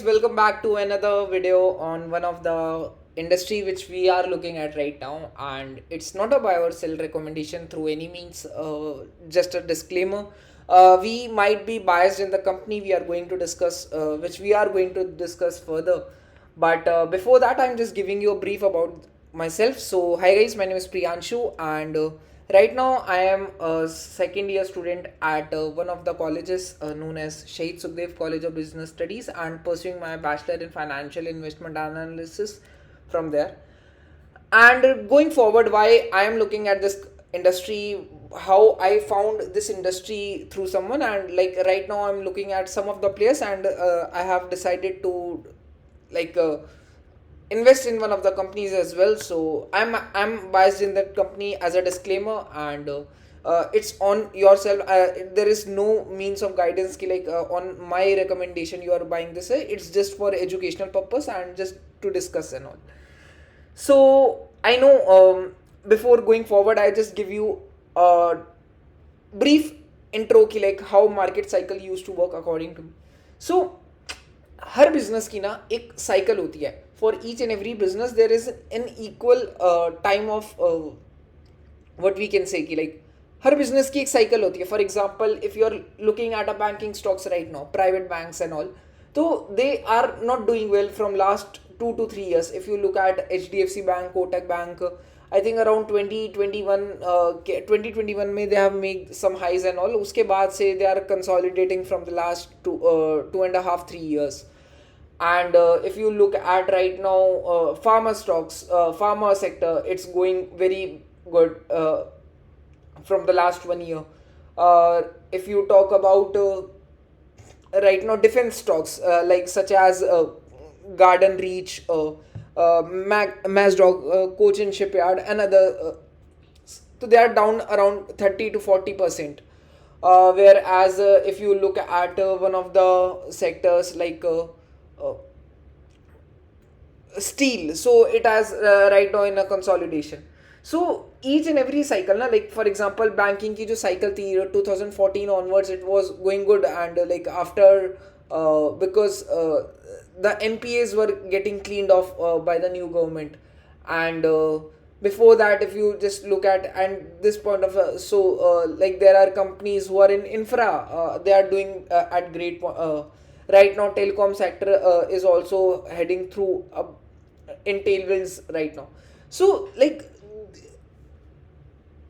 Welcome back to another video on one of the industry which we are looking at right now, and it's not a buy or sell recommendation through any means. Just a disclaimer: we might be biased in the company we are going to discuss, which we are going to discuss further. But before that, I'm just giving you a brief about myself. So, hi guys, my name is Priyanshu, and right now I am a second year student at one of the colleges known as Shahid Sukhdev College of Business Studies, and pursuing my bachelor in financial investment analysis from there. And going forward, why I am looking at this industry, how I found this industry through someone, and like right now I'm looking at some of the players, and I have decided to like invest in one of the companies as well. So I'm biased in that company as a disclaimer, and it's on yourself. There is no means of guidance ki like on my recommendation you are buying this. It's just for educational purpose and just to discuss and all. So I know, before going forward, I just give you a brief intro ki like how market cycle used to work according to me. So हर business की ना एक cycle होती है. For each and every business there is an equal time of what we can say कि like हर business की एक cycle होती है. For example, if you are looking at a banking stocks right now, private banks and all, तो they are not doing well from last 2 to 3 years. If you look at HDFC Bank, Kotak Bank, I think around 2021 में they have made some highs and all. उसके बाद से they are consolidating from the last 2.5 3 years. And if you look at right now, pharma stocks, pharma sector, it's going very good from the last 1 year. If you talk about right now defense stocks, like such as Garden Reach, Mazdog, Cochin Shipyard, and other. So they are down around 30 to 40%. Whereas if you look at one of the sectors like uh, steel, so it has right now in a consolidation. So each and every cycle na, like for example banking ki jo cycle thi 2014 onwards, it was going good, and like after because the NPAs were getting cleaned off by the new government. And before that, if you just look at and this point of like there are companies who are in infra, they are doing at great right now. Telecom sector is also heading through in tailwinds right now. So like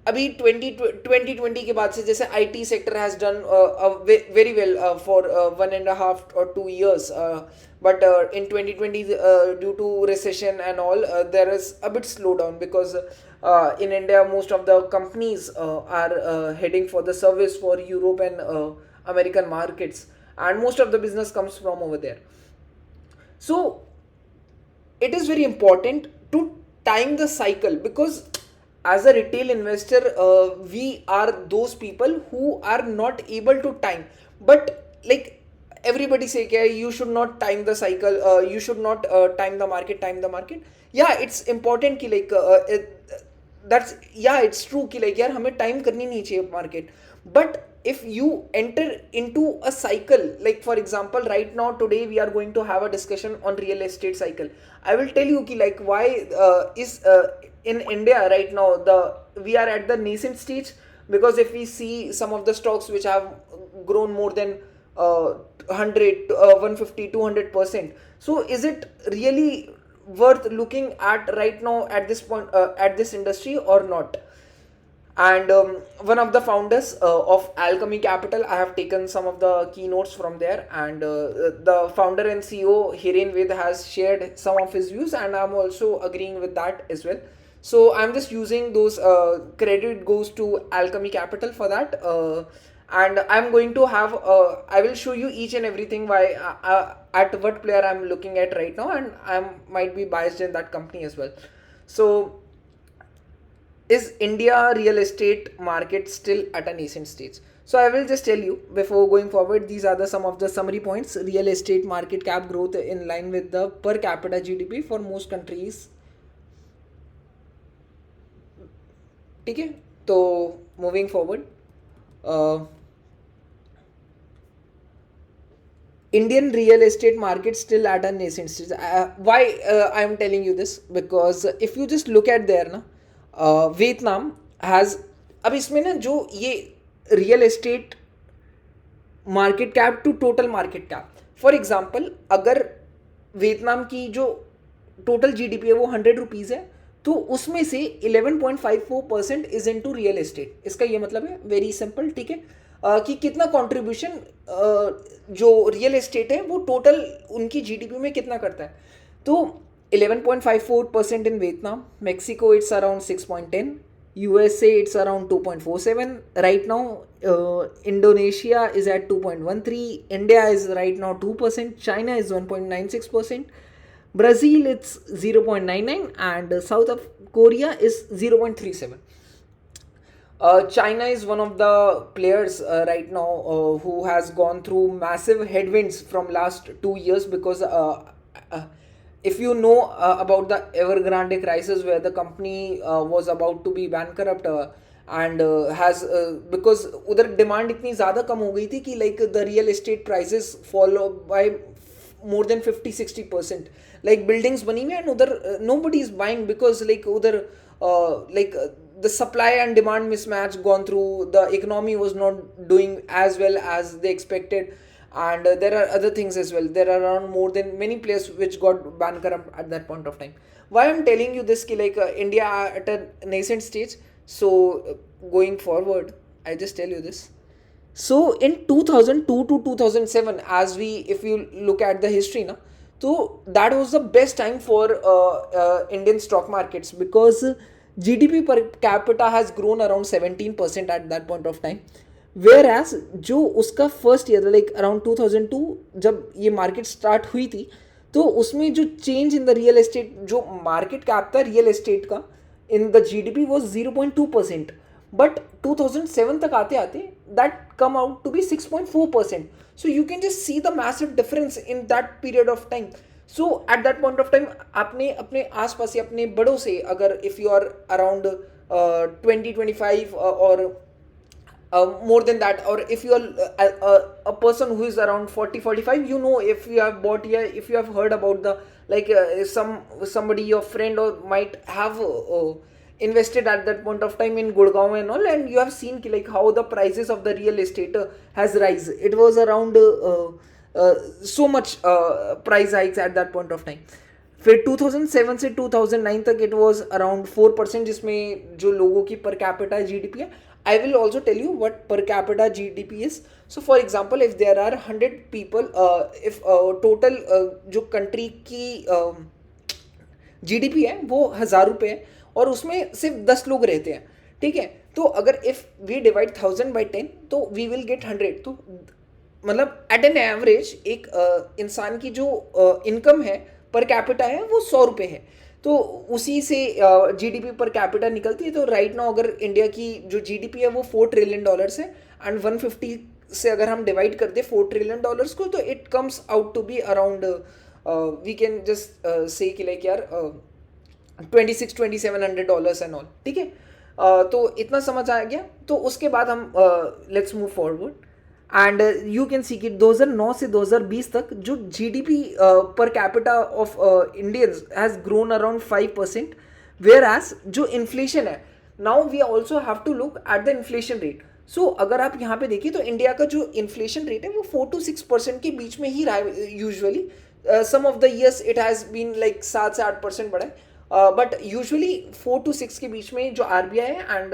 अभी 2020 के बाद से जैसे IT sector has done very well for 1.5 or 2 years, but in 2020, due to recession and all, there is a bit slowdown because in India most of the companies are heading for the service for Europe and American markets, and most of the business comes from over there. So it is very important to time the cycle, because as a retail investor, we are those people who are not able to time. But like everybody say kya, you should not time the cycle, you should not time the market. Yeah, it's important ki like that's, yeah, it's true कि like यार हमें time करनी नहीं चाहिए market. But if you enter into a cycle, like for example right now today we are going to have a discussion on real estate cycle. I will tell you ki like why is in India right now the we are at the nascent stage. Because if we see some of the stocks which have grown more than 100 150 200%, so is it really worth looking at right now at this point, at this industry or not? And one of the founders of Alchemy Capital, I have taken some of the keynotes from there, and the founder and CEO Hiren Ved has shared some of his views, and I'm also agreeing with that as well. So I'm just using those, credit goes to Alchemy Capital for that. And I'm going to have I will show you each and everything why at what player I'm looking at right now, and I might be biased in that company as well. So is India real estate market still at a nascent stage? So I will just tell you before going forward. These are the some of the summary points. Real estate market cap growth in line with the per capita GDP for most countries. ठीक है. तो moving forward, uh, Indian real estate market still at a nascent stage. Why I am telling you this? Because if you just look at there ना, Vietnam has, अब इसमें ना जो ये real estate market cap to total market cap, for example अगर Vietnam की जो total GDP है वो 100 रुपीज़ है, तो उसमें से 11.54% इज इनटू रियल एस्टेट. इसका ये मतलब है वेरी सिंपल, ठीक है, कि कितना कंट्रीब्यूशन जो रियल एस्टेट है वो टोटल उनकी जीडीपी में कितना करता है. तो 11.54% in Vietnam, Mexico it's around 6.10, USA it's around 2.47 right now, Indonesia is at 2.13, India is right now 2%, China is 1.96%, Brazil it's 0.99, and South of Korea is 0.37. China is one of the players right now who has gone through massive headwinds from last 2 years, because uh, if you know about the Evergrande crisis where the company was about to be bankrupt, and has because उधर demand इतनी ज़्यादा कम हो गई थी कि like the real estate prices fall by more than 50-60%. like buildings बनी हुई and उधर nobody is buying because like उधर the supply and demand mismatch gone through, the economy was not doing as well as they expected, and there are other things as well. There are around more than many players which got bankrupt at that point of time. Why I'm telling you this, ki like India are at a nascent stage, so going forward I just tell you this. So in 2002 to 2007, as we if you look at the history na, so that was the best time for Indian stock markets, because GDP per capita has grown around 17% at that point of time. Whereas जो उसका first year like around 2002 जब ये market start हुई थी, तो उसमें जो change in the real estate, जो मार्केट कैप था रियल एस्टेट का in the GDP was 0.2%, but 2007 तक आते आते that come out to be 6.4%. So you can just see the massive difference in that period of time. So at that point of time आपने अपने आसपास या अपने बड़ों से, अगर इफ़ यू आर अराउंड 20-25 और more than that, or if you are a person who is around 40-45, you know, if you have bought here, if you have heard about the like somebody, your friend, or might have invested at that point of time in Gurgaon and all, and you have seen like how the prices of the real estate has rise. It was around so much price hikes at that point of time. फिर 2007 से 2009 तक it was around 4%, जिसमें जो लोगों की पर capita GDP है. I will also tell you what per capita GDP is. So for example if there are 100 people, if total जो कंट्री की जीडीपी है वो 1,000 रुपये है और उसमें सिर्फ 10 लोग रहते हैं, ठीक है. तो अगर इफ वी डिवाइड 1000 by 10 तो वी विल गेट 100. तो मतलब एट एन एवरेज एक इंसान की जो इनकम है पर कैपिटा है वो 100 रुपये है. तो उसी से जीडीपी पर कैपिटा निकलती है. तो राइट नाउ अगर इंडिया की जो जीडीपी है वो $4 ट्रिलियन है, एंड 150 से अगर हम डिवाइड कर दे $4 ट्रिलियन को, तो it comes out to be around we can just say कि लाइक यार $2,600-2,700 एंड ऑल, ठीक है. तो इतना समझ आ गया. तो उसके बाद हम let's move forward, and you can see कि 2009 से 2020 तक जो GDP per capita of Indians has grown around 5%. Whereas जो इन्फ्लेशन है, now we also have to look at the inflation rate. So अगर आप यहाँ पे देखिए तो इंडिया का जो इन्फ्लेशन रेट है वो 4 to 6% के बीच में ही रहा है usually. Some of the years it has been like 7 से 8% बढ़ा है, बट यूजुअली 4 to 6 के बीच में जो आरबीआई है, and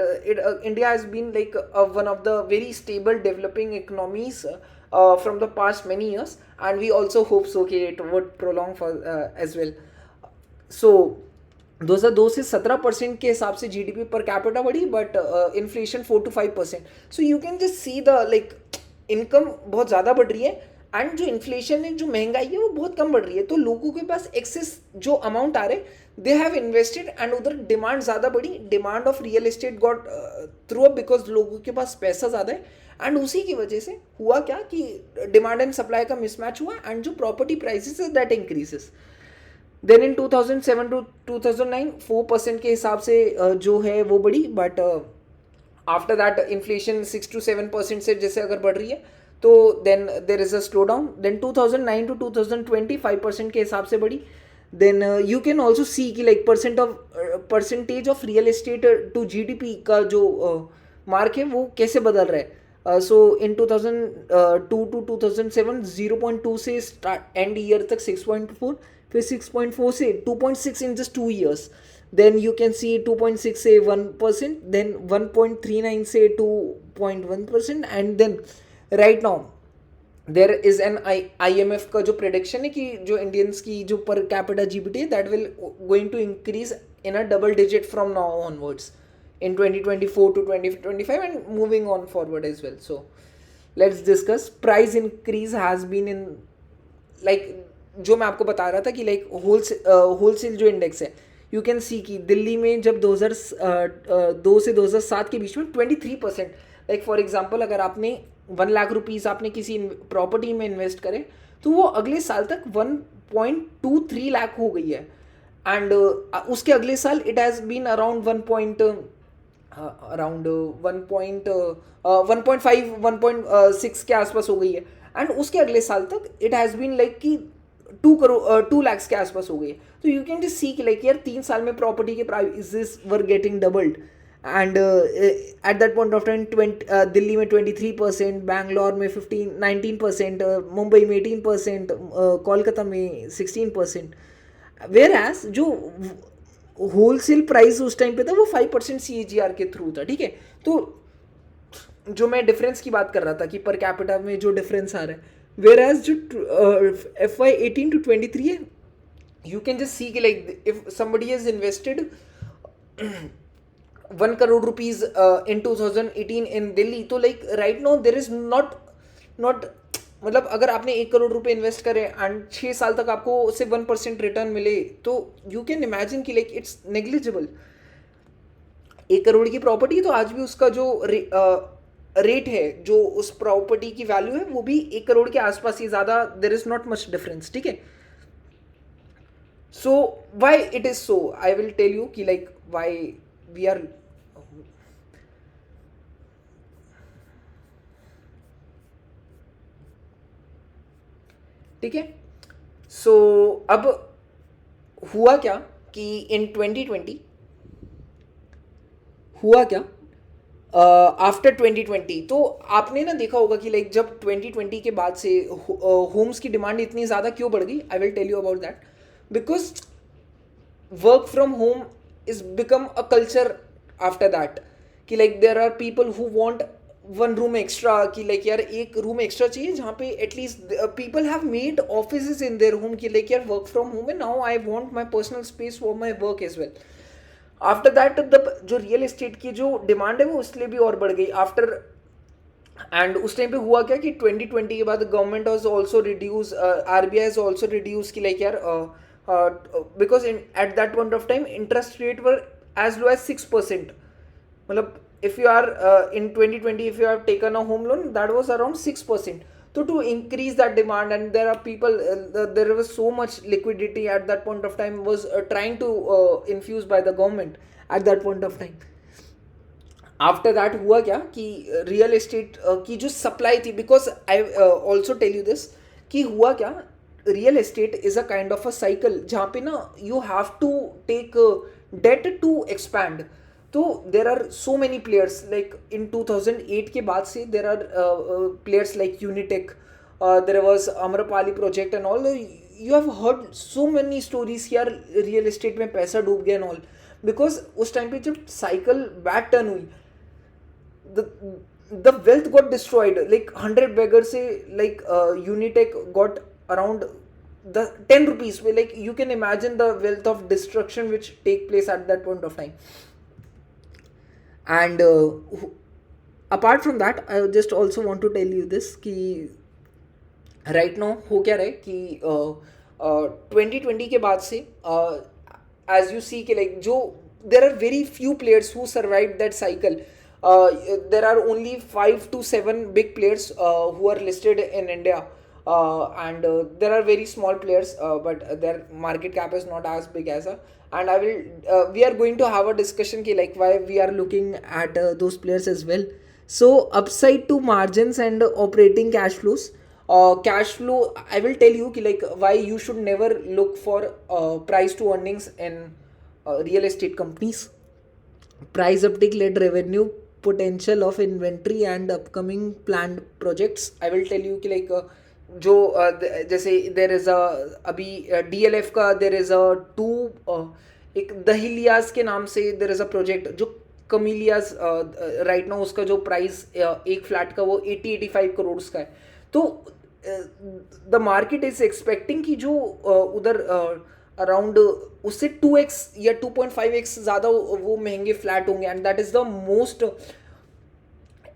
India has been like one of the very stable developing economies from the past many years, and we also hope so कि it would prolong for as well. So 2002 से 17% के हिसाब से GDP per capita बढ़ी, but inflation 4 to 5%. So you can just see the like income बहुत ज़्यादा बढ़ रही है, एंड जो इन्फ्लेशन है, जो महंगाई है वो बहुत कम बढ़ रही है. तो लोगों के पास एक्सेस जो अमाउंट आ रहे, दे हैव इन्वेस्टेड, एंड उधर डिमांड ज़्यादा बढ़ी. Demand of real estate got through up because लोगों के पास पैसा ज़्यादा है, एंड उसी की वजह से हुआ क्या कि डिमांड एंड सप्लाई का मिसमैच हुआ, एंड जो प्रॉपर्टी प्राइसेस है that increases. Then in 2007 to 2009 4% के हिसाब से जो है वो बढ़ी, but after that inflation 6 to 7% से जैसे अगर बढ़ रही है, तो then there is a slowdown. Then 2009 to 2020 5% के हिसाब से बढ़ी. Then you can also see कि like percentage of real estate to GDP का जो मार्क है वो कैसे बदल रहा है. सो इन 2002 टू 2007 0.2 से एंड ईयर तक 6.4, फिर 6.4 से 2.6 in just 2 years. Then you can see 2.6 से 1%, then 1.39 से 2.1%, and then right now there is N IMF का जो प्रेडिक्शन है कि जो इंडियंस की जो पर कैपिटा जीबीटी है that will going to increase in a double digit from now onwards in 2024 to 2025 and moving on forward as well. So let's discuss. Price increase has been in like जो मैं आपको बता रहा था कि like wholesale जो index है you can see कि दिल्ली में जब 2002 से 2007 के बीच में 23%, लाइक फॉर एग्जांपल अगर आपने 1 लाख रुपीज़ आपने किसी प्रॉपर्टी में इन्वेस्ट करे तो वो अगले साल तक 1.23 लाख हो गई है. एंड उसके अगले साल इट हैज़ बीन अराउंड 1.5 1.6 के आसपास हो गई है. एंड उसके अगले साल तक इट हैज़ बीन लाइक कि 2 lakhs के आसपास हो गई है. तो यू कैन जस्ट सी कि लाइक यार 3 साल में प्रॉपर्टी के prices were getting doubled. And eight that point of time Delhi में 23%, बैंगलोर में 19%, मुंबई में 18%, कोलकाता में 16%. वेयर एज जो होलसेल प्राइस उस टाइम पे था वो 5% CAGR के थ्रू था. ठीक है, तो जो मैं डिफरेंस की बात कर रहा था कि पर कैपिटा में जो डिफरेंस आ रहा है, वेयर एज जो FY 18 to 23 है, यू कैन जस्ट सी कि like if somebody is invested 1 crore rupees in 2018 इन दिल्ली, तो like right now there is not मतलब अगर आपने 1 करोड़ रुपए इन्वेस्ट करें एंड 6 साल तक आपको उससे 1% रिटर्न मिले तो यू कैन इमेजिन कि लाइक इट्स नेग्लिजिबल. 1 करोड़ की प्रॉपर्टी तो आज भी उसका जो रेट है, जो उस प्रॉपर्टी की वैल्यू है वो भी 1 करोड़ के आसपास ही, ज़्यादा there is not much difference. ठीक है, so why it is so I will tell you कि लाइक वाई वी आर ठीक है. सो अब हुआ क्या कि इन 2020 हुआ क्या आफ्टर 2020, तो आपने ना देखा होगा कि लाइक जब 2020 के बाद से होम्स की डिमांड इतनी ज़्यादा क्यों बढ़ गई. I will tell you about that. Because work from home is become a culture after that कि like there are people who want 1 room extra, कि लाइक यार 1 रूम एक्स्ट्रा चाहिए जहाँ पे at least people have made offices in their home कि like यार work from home है, now I want my personal space for my work as well. After that the जो real estate की जो डिमांड है वो इसलिए भी और बढ़ गई आफ्टर. एंड उस टाइम पे हुआ क्या कि 2020 के बाद government was also reduce, RBI has also reduce कि लाइक यार because at that point of time interest rate were as low as 6%. मतलब if you are in 2020 if you have taken a home loan that was around 6%. So to increase that demand, and there are people there was so much liquidity at that point of time was trying to infuse by the government at that point of time. After that हुआ क्या कि real estate की जो supply थी, because I also tell you this कि हुआ क्या, real estate is a kind of a cycle जहाँ पे ना you have to take debt to expand. तो there are so many players like in 2008 के बाद से there are players like Unitech, there was Amrapali project and all. You have heard so many stories यार real estate में पैसा डूब गया and all, because उस टाइम पे जब साइकिल बैक टर्न हुई the wealth got destroyed. Like 100 beggars say like Unitech got around the 10 rupees. Like you can imagine the wealth of destruction which take place at that point of time. And apart from that I just also want to tell you this कि right now हो क्या रहा है कि 2020 के बाद से as you see कि like जो there are very few players who survived that cycle. There are only 5 to 7 big players who are listed in India, and there are very small players, but their market cap is not as big as a. And we are going to have a discussion ki like why we are looking at those players as well. So upside to margins and operating cash flows. Cash flow, I will tell you ki like why you should never look for price to earnings in real estate companies. Price uptick led revenue potential of inventory and upcoming planned projects. I will tell you कि like जो जैसे there is a अभी DLF का there is a two एक दहिलियाज के नाम से there is a project जो कमिलियाज राइट नाउ उसका जो प्राइस एक फ्लैट का वो 80-85 करोड़ का है. तो द मार्केट इज एक्सपेक्टिंग कि जो उधर अराउंड उससे 2x या 2.5x ज़्यादा वो महंगे फ्लैट होंगे and that is the most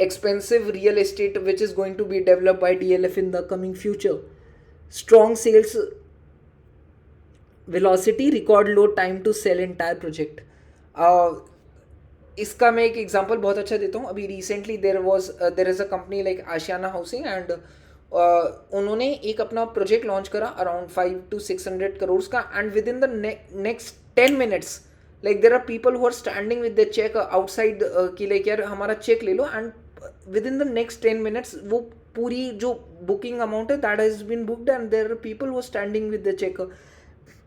expensive real estate which is going to be developed by DLF in the coming future. Strong sales velocity, record low time to sell entire project. इसका मैं एक example बहुत अच्छा देता हूँ. अभी recently there is a company like Ashiana housing and उन्होंने एक अपना प्रोजेक्ट लॉन्च करा अराउंड 500-600 करोड़ का and with in the next 10 minutes like there are people who are standing with the cheque outside कि लाइक यार हमारा चेक ले लो and with in the next 10 minutes वो पूरी जो बुकिंग अमाउंट है that has been booked and there are people who are standing with the cheque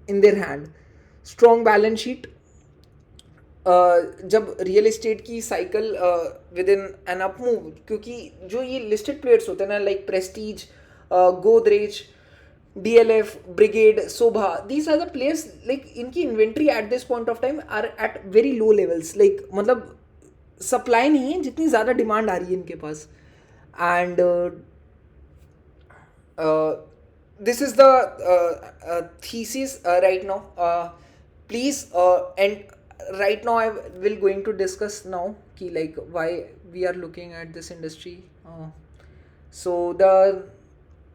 in their hand. Strong balance sheet. जब रियल एस्टेट की cycle within an up move, क्योंकि जो ये listed players होते हैं ना like Prestige, Godrej, DLF, Brigade, Sobha, these are the players like इनकी inventory at this point of time are at very low levels. Like मतलब supply नहीं है जितनी ज़्यादा डिमांड आ रही है इनके पास. And this is the thesis right now. Please and right now I will going to discuss now ki like why we are looking at this industry. So the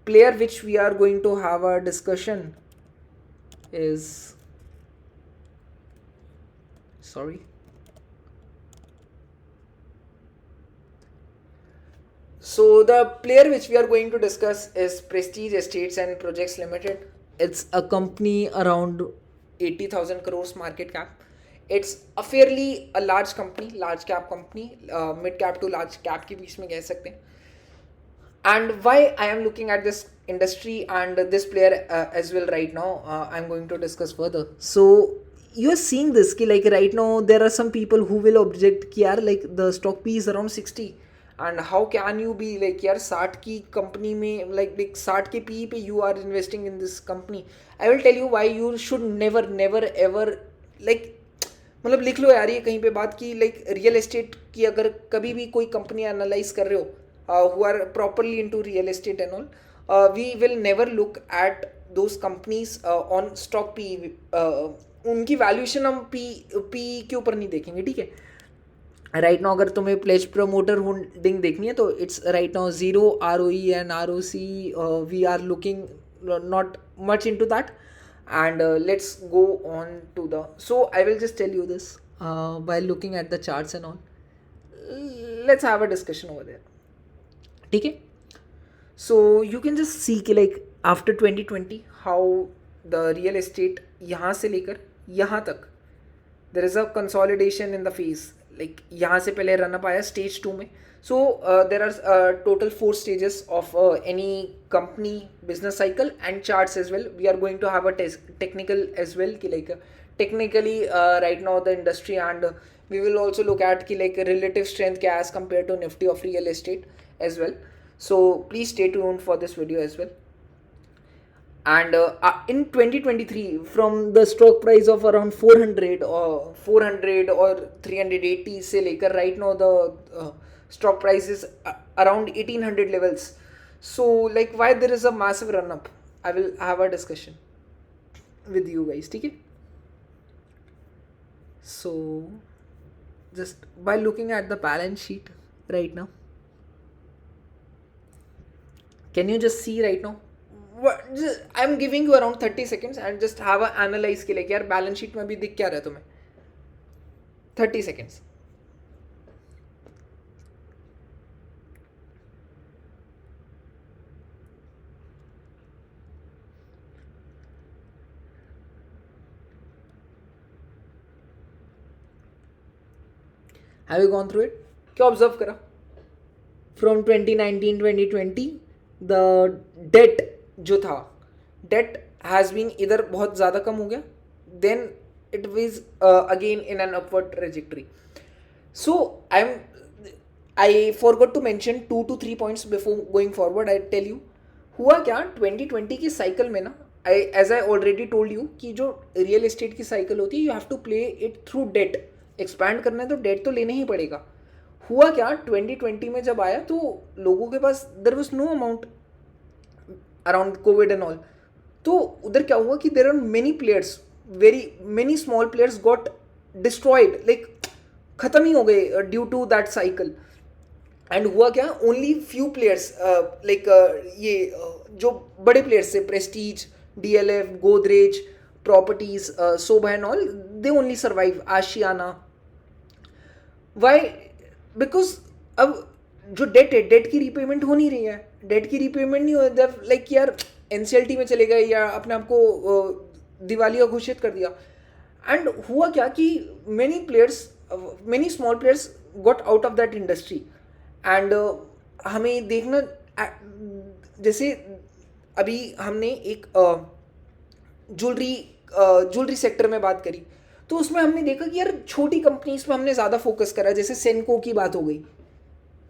player which we are going to have a discussion is, sorry, so the player which we are going to discuss is Prestige Estates and Projects Limited. It's a company around 80,000 crores market cap. It's a fairly a large company, large cap company, mid cap to large cap के बीच में कह सकते हैं. And why I am looking at this industry and this player as well right now, I'm going to discuss further. So you're seeing this कि like right now there are some people who will object कि यार like the stock P is around 60 and how can you be like यार 60 की company में like 60 के PE पे you are investing in this company. I will tell you why you should never ever like मतलब लिख लो यार ये कहीं पे बात की लाइक रियल एस्टेट की अगर कभी भी कोई कंपनी एनालाइज कर रहे हो who are properly into real estate and all, we will never look at those companies on stock PE. उनकी वैल्यूएशन हम PE के ऊपर नहीं देखेंगे, ठीक है. राइट नाउ अगर तुम्हें प्लेज प्रमोटर होल्डिंग देखनी है तो it's right now 0 ROE and ROC. We are looking not much into that and let's go on to the, so I will just tell you this while looking at the charts and all. Let's have a discussion over there, ठीक है. So you can just see कि like after 2020 how the real estate यहाँ से लेकर यहाँ तक there is a consolidation in the phase. Like यहाँ से पहले रन अप आया स्टेज 2 में. So there are total 4 stages of any company business cycle and charts as well. We are going to have a technical as well ki like technically right now the industry, and we will also look at ki like relative strength kya as compared to Nifty of real estate as well. So please stay tuned for this video as well. And in 2023 from the stock price of around 400 or 380 से लेकर right now the stock price is around 1800 levels. So like why there is a massive run up, I will have a discussion with you guys, ठीक है. So just by looking at the balance sheet right now, can you just see right now I'm giving you around 30 seconds and just have a analyze के लिए यार balance sheet में भी दिख क्या रहा है तुम्हें. 30 seconds. Have you gone through it? क्या ऑब्जर्व करा? फ्रॉम 2019-2020 द डेट जो था, डेट हैज़ बीन इधर बहुत ज़्यादा कम हो गया, then it was again in an upward trajectory. So I forgot to mention 2 to 3 points before going forward. I tell you हुआ क्या 2020 की साइकिल में ना, I as I already told you कि जो रियल एस्टेट की साइकिल होती है you have to play it through debt. Expand करना है तो डेट तो लेना ही पड़ेगा. हुआ क्या 2020 में जब आया तो लोगों के पास there was no amount around Covid and all. तो उधर क्या हुआ कि there are many players, very many small players got destroyed, like खत्म ही हो गए due to that cycle. And हुआ क्या, ओनली फ्यू प्लेयर्स लाइक ये जो बड़े प्लेयर्स थे, Prestige, DLF, Godrej properties, Sobha and all, they only survive. Ashiana, why? Because अब जो डेट है, डेट की रीपेमेंट हो नहीं रही है. डेट की रीपेमेंट नहीं हो, लाइक यार एनसीएलटी में चले गए या अपने आप को दिवालिया घोषित कर दिया. एंड हुआ क्या कि many players, many small players got out of that industry. And हमें देखना, जैसे अभी हमने एक ज्वेलरी सेक्टर में बात करी, तो उसमें हमने देखा कि यार छोटी कंपनीज पे हमने ज़्यादा फोकस करा. जैसे सेनको की बात हो गई,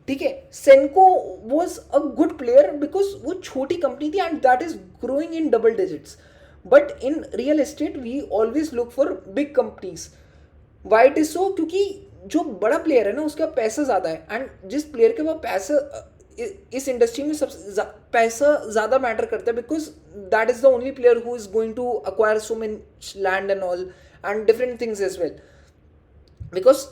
ठीक है, Senco was a good player because वो छोटी कंपनी थी and that is growing in double digits. But in real estate we always look for big companies. Why it is so? क्योंकि जो बड़ा प्लेयर है ना उसके पास पैसा ज़्यादा है. एंड जिस प्लेयर के पास पैसा, इस इंडस्ट्री में सबसे पैसा ज़्यादा मैटर करता है, because that is the only player who is going to acquire so much land and all and different things as well, because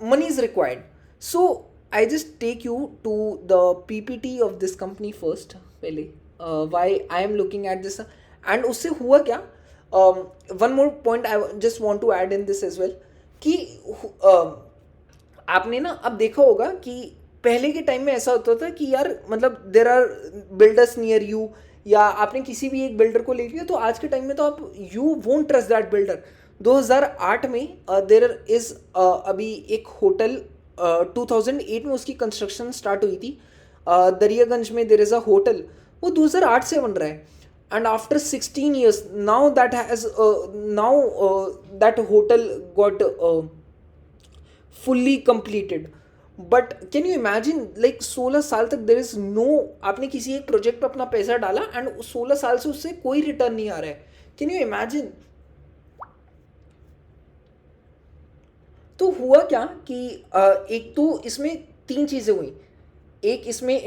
money is required. So I just take you to the PPT of this company first, पहले why I am looking at this. And उससे हुआ क्या, one more point I just want to add in this as well, कि आपने ना अब देखा होगा कि पहले के टाइम में ऐसा होता था कि यार मतलब there are builders near you, या आपने किसी भी एक बिल्डर को ले लिया, तो आज के टाइम में तो आप you won't trust that builder. 2008 में देर इज़ अभी एक होटल, 2008 में उसकी कंस्ट्रक्शन स्टार्ट हुई थी, दरियागंज में देर इज़ अ होटल, वो 2008 से बन रहा है. And after 16 years now that has now that hotel got fully completed. But can you imagine, like 16 साल तक देर इज़ नो, आपने किसी एक प्रोजेक्ट पर अपना पैसा डाला एंड 16 साल से उससे कोई रिटर्न नहीं आ रहा है. Can you imagine? तो हुआ क्या कि एक तो इसमें 3 चीज़ें हुई. एक इसमें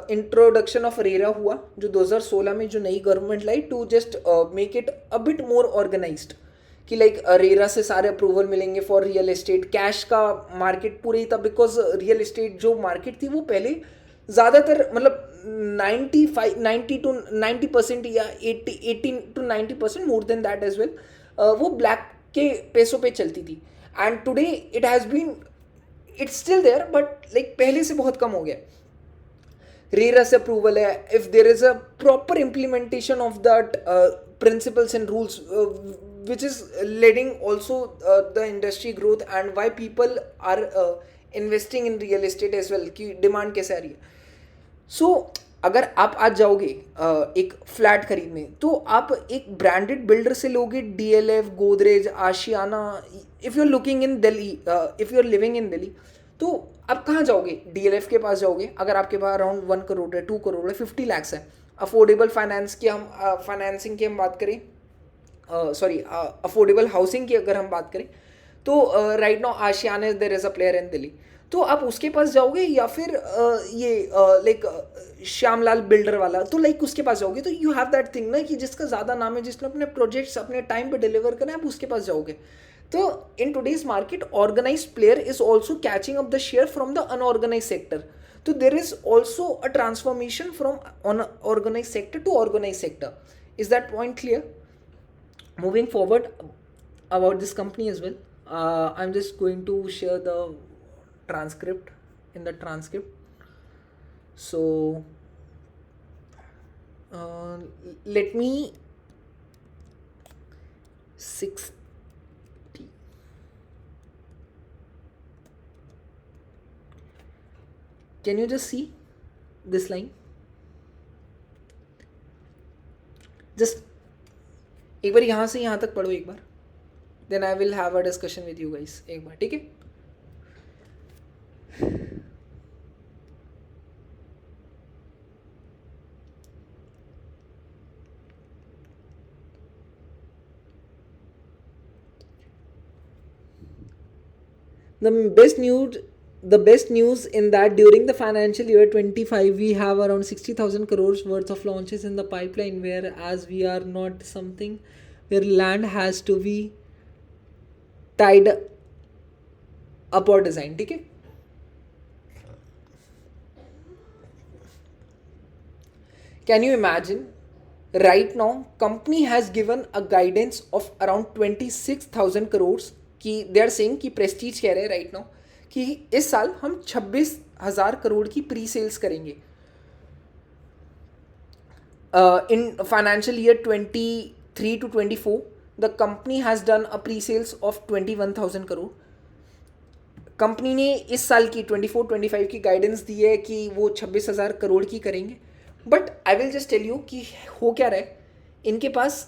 इंट्रोडक्शन ऑफ रेरा हुआ जो 2016 में जो नई गवर्नमेंट लाई to just make it a bit more organised, कि लाइक रेरा से सारे अप्रूवल मिलेंगे फॉर रियल एस्टेट. कैश का मार्केट पूरे ही था, बिकॉज रियल एस्टेट जो मार्केट थी वो पहले ज़्यादातर मतलब 90% या 80 to 90%, more than that as well, वो ब्लैक के पैसों पे चलती थी. And today it has been, it's still there but like पहले से बहुत कम हो गया. रेरा से अप्रूवल है, if there is a proper implementation of that principles and rules which is leading also the industry growth and why people are investing in real estate as well, कि demand कैसे आ रही है. सो अगर आप आज जाओगे एक फ्लैट खरीदने, तो आप एक ब्रांडेड बिल्डर से लोगे, DLF, Godrej, Ashiana. If you are looking in Delhi, if you are living in Delhi, तो आप कहाँ जाओगे? डीएलएफ के पास जाओगे अगर आपके पास अराउंड 1 करोड़ है, 2 करोड़ है, 50 lakhs है. अफोर्डेबल फाइनेंस की हम फाइनेंसिंग की हम बात करें, सॉरी अफोर्डेबल हाउसिंग की अगर हम बात करें, तो right now Ashiana there is a player in Delhi. तो आप उसके पास जाओगे या फिर ये लाइक श्यामलाल बिल्डर वाला, तो लाइक उसके पास जाओगे. तो यू हैव दैट थिंग ना कि जिसका ज़्यादा नाम है, जिसने अपने प्रोजेक्ट्स अपने टाइम पे डिलीवर करना है, आप उसके पास जाओगे. तो in today's market organise player is also catching up the share from the unorganise sector. तो there is also a transformation from organise sector to organise sector. Is that point clear? Moving forward about this company as well, I'm just going to share the transcript in the transcript. So let me 60 can you just see this line, just एक बार यहाँ से यहाँ तक पढ़ो एक बार, then I will have a discussion with you guys एक बार, ठीक है. The best news in that during the financial year 25 we have around 60,000 crores worth of launches in the pipeline, whereas we are not something where land has to be tied up or designed. ठीक है. Can you imagine right now company has given a guidance of around 26,000 crores कि they are saying कि Prestige कह रहे हैं right now कि इस साल हम 26,000 करोड़ की प्री सेल्स करेंगे in financial year 23 to 24. The company has done a pre sales of 21,000 crore. Company ने इस साल की 24-25 की गाइडेंस दी है कि वो 26,000 करोड़ की करेंगे. But I will just tell you कि हो क्या रहा है इनके पास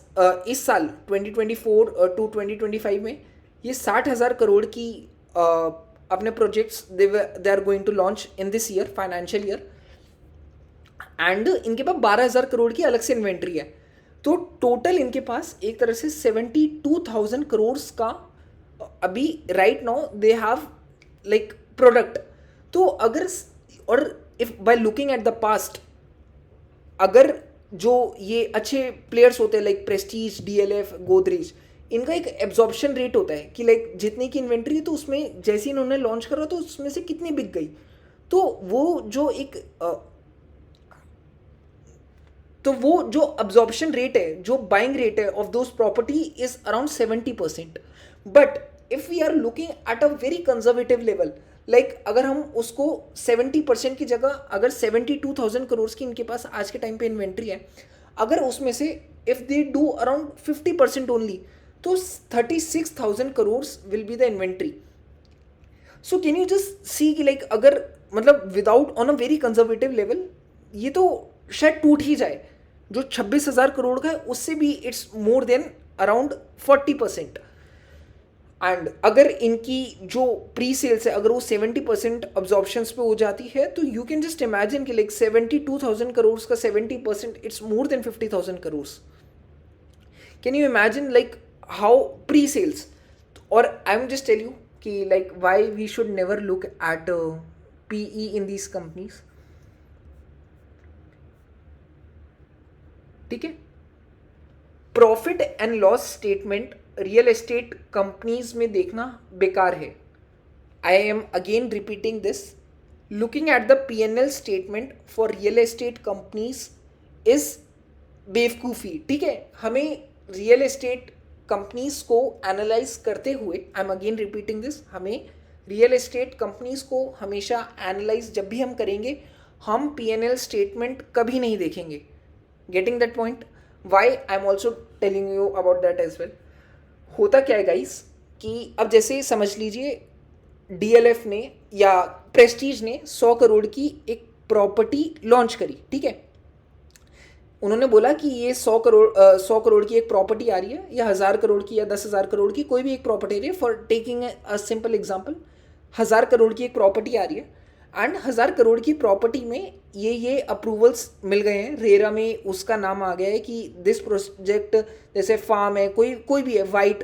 इस साल 2024 to 2025 में ये 60,000 करोड़ की अपने projects they are going to launch in this year financial year, and इनके पास 12,000 करोड़ की अलग से इन्वेंट्री है. तो टोटल इनके पास एक तरह से 72,000 करोड़ का अभी right now they have like product. तो अगर और if bye looking at the past, अगर जो ये अच्छे प्लेयर्स होते हैं लाइक प्रेस्टीज, डीएलएफ, गोदरेज, इनका एक एब्जॉर्प्शन रेट होता है कि लाइक जितने की इन्वेंट्री है तो उसमें जैसे इन्होंने लॉन्च करा तो उसमें से कितनी बिक गई. तो वो जो अब्जॉर्प्शन रेट है, जो बाइंग रेट है of those property is around 70%. But if we are looking at a very conservative level, like अगर हम उसको 70% की जगह अगर 72,000 करोड़ की इनके पास आज के टाइम पे इन्वेंट्री है, अगर उसमें से if they do around 50% only तो 36,000 crore will be the inventory. So can you just see कि लाइक अगर मतलब without on a very conservative level ये तो शायद टूट ही जाए. जो 26,000 करोड़ का है उससे भी it's more then around 40%. And अगर इनकी जो प्री सेल्स है अगर वो 70% अब्जॉर्प्शंस पे हो जाती है तो यू कैन जस्ट इमेजिन कि लाइक 72,000 करोड़ का 70% it's more than 50,000 crore. Can you imagine like how presales. और I am just tell you कि like why we should never look at PE in these companies. ठीक है. Profit and loss statement real estate companies में देखना बेकार है. I am again repeating this. Looking at the P&L statement for real estate companies is बेवकूफ़ी. ठीक है. हमें रियल एस्टेट कंपनीज को एनालाइज करते हुए, आई एम अगेन रिपीटिंग दिस, हमें रियल एस्टेट कंपनीज को हमेशा एनालाइज जब भी हम करेंगे हम P&L स्टेटमेंट कभी नहीं देखेंगे. Getting that point. Why I am also telling you about that as well. होता क्या है गाइस कि अब जैसे समझ लीजिए DLF ने या प्रेस्टीज ने 100 करोड़ की एक प्रॉपर्टी लॉन्च करी. ठीक है. उन्होंने बोला कि ये 100 करोड़ की एक प्रॉपर्टी आ रही है या 1,000 करोड़ की या 10,000 करोड़ की कोई भी एक प्रॉपर्टी आ रही है. For taking a simple example 1,000 crore की एक प्रॉपर्टी आ रही है एंड 1,000 करोड़ की प्रॉपर्टी में ये अप्रूवल्स मिल गए हैं. रेरा में उसका नाम आ गया है कि दिस प्रोजेक्ट, जैसे फार्म है, कोई भी है, वाइट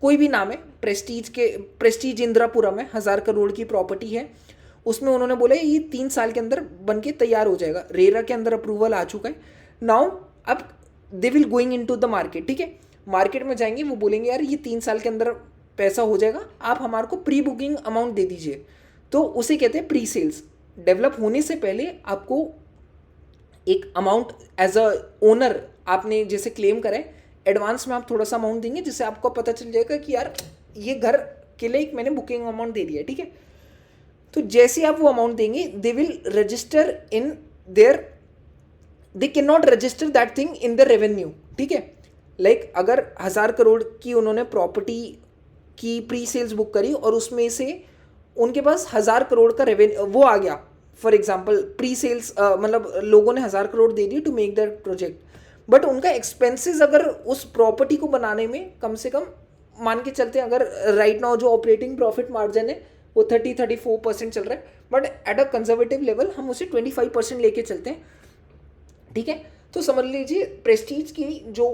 कोई भी नाम है, प्रेस्टीज इंदिरापुरम है, 1,000 करोड़ की प्रॉपर्टी है. उसमें उन्होंने बोला ये 3 साल के अंदर बन के तैयार हो जाएगा. रेरा के अंदर अप्रूवल आ चुका है. नाउ अब दे will going into the market. ठीक है. मार्केट में जाएंगे, वो बोलेंगे यार ये 3 साल के अंदर पैसा हो जाएगा, आप हमारे को प्री बुकिंग अमाउंट दे दीजिए. तो उसे कहते हैं प्री सेल्स. डेवलप होने से पहले आपको एक अमाउंट एज अ ओनर आपने जैसे क्लेम करा है, एडवांस में आप थोड़ा सा अमाउंट देंगे जिससे आपको पता चल जाएगा कि यार ये घर के लिए एक मैंने बुकिंग अमाउंट दे दिया है. ठीक है. तो जैसे आप वो अमाउंट देंगे they will register in their, they can not register that thing in the revenue. ठीक है. लाइक अगर 1,000 करोड़ की उन्होंने प्रॉपर्टी की प्री सेल्स बुक करी और उसमें से उनके पास 1,000 करोड़ का रेवेन्यू वो आ गया, फॉर एग्जाम्पल प्री सेल्स, मतलब लोगों ने 1,000 करोड़ दे दिए to make that project, but उनका एक्सपेंसेस अगर उस प्रॉपर्टी को बनाने में कम से कम मान के चलते हैं, अगर राइट नाउ जो ऑपरेटिंग प्रॉफिट मार्जिन है वो 30-34% चल रहा है, but at a conservative level हम उसे 25% लेके चलते हैं, ठीक है। तो समझ लीजिए प्रेस्टीज की जो